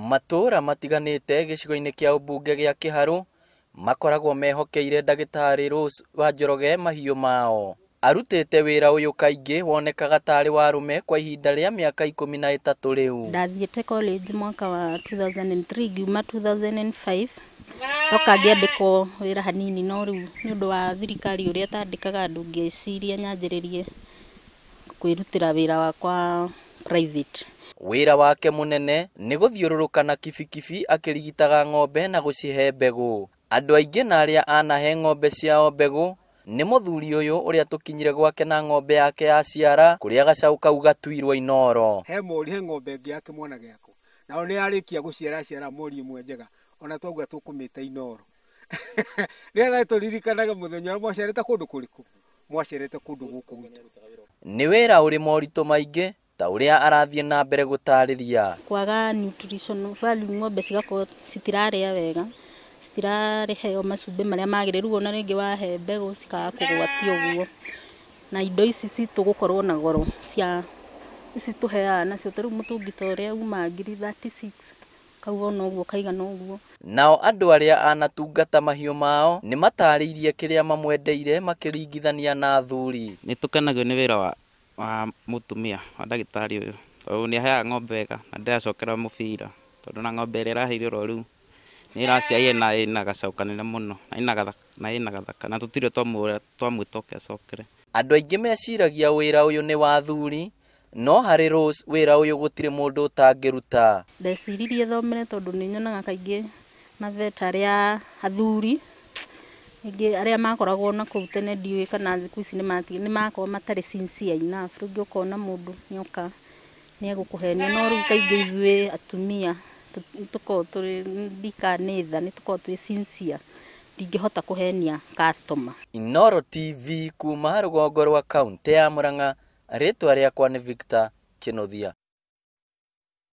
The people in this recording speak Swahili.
Matura matiganite gicigo-ini kia ubunge gia Kiharu makoragwo mehokeire Ndagĩtarĩ Rose Wanjoroge mahiũ mao. Arutĩte wĩra ũyũ kaingĩ wonekaga tarĩ wa arũme kwa ihinda rĩa mĩaka 13 rĩu. Ndathiĩte college mwaka wa 2003 ngiuma 2005 toka ngĩandĩkwo wĩra hanini, no rĩu nĩ ũndũ wa thirikari ũrĩa tandĩkaga andũ ngĩciria nyanjĩrĩrie kwĩrutĩra wĩra wakwa private. Wĩra wake mũnene nĩ gũthiũrũrũka na kibikibi akĩrigitaga ng'ombe na gũcihe mbegũ. Andũ aingĩ na arĩa anahe ng'ombe ciao mbegũ nĩ mũthuri ũyũ ũrĩa tũkinyire gwake na ng'ombe yake ya ciara kũrĩa gacaũ kau gatuirwo Inoro. He ng'ombe ĩngĩ yake mwana gĩako nao nĩ yarĩkia gũciara mori ĩmwe njega, ona twauga tũkũmĩta Inoro. Nĩgetha tũririkanaga mũthenya ũrĩa mwaciarĩte kũndũ kũrĩkũ? Mwaciarĩte kũndũ gũkũ gwitũ. Nĩ wĩra ũrĩ moritũ maingĩ ta ũrĩa arathiĩ na mbere gũtarĩria. Kwaga nutrition value, ng'ombe cigakorwo citirarĩa wega, citirareheo macumbĩ marĩa magĩrĩru, ona rĩngĩ wahe mbegũ cikaga kũgwatio ũguo. Na indo ici citũ gũkorwo na goro cia ici tũheaga nacio, ta rĩu mũtũngi ta ũrĩa uma 36 kauga ona ũguo kaigana ũguo. Nao andũ arĩa anatungata mahiũ mao nĩ matarĩirie kĩrĩa mamwendeire makĩringithania na athuri. Nĩ tũkenagio nĩ wĩra wa mũtumia wa ndagĩtarĩ ũyũ, tondũ nĩ aheaga ng'ombe wega na ndĩracokera mũbira, tondũ na ng'ombe ĩrĩa ĩraheirwo rĩu nĩ ĩraciarire na ĩna gacaũ kanene mũno na ĩna gathaka, na tũtirĩ twamwĩta oke acokere. Andũ aingĩ meciragia wĩra ũyũ nĩ wa athuri, no harĩ Rose wĩra ũyũ gũtirĩ mũndũ ũtangĩruta. Ndeciririe thomere tondũ nĩ nyonaga kaingĩ maveta arĩa athuri arĩa makoragwo na kũu tene, ndiũĩ kana thikũ ici nĩ makorwo matarĩ sincere enough. Rĩngĩ ũkona mũndũ nĩoka nĩ egũkũhenia, no rĩu kaingĩ ithuĩ atumia tũkoragwo ndikanĩtha nĩ tũkoragwo twĩ sincere, ndingĩhota kũhenia customer. Inoro TV kuma rũgongo rwa kaunti ya Murang'a, rĩtwa rĩakwa nĩ Victor Kĩnuthia.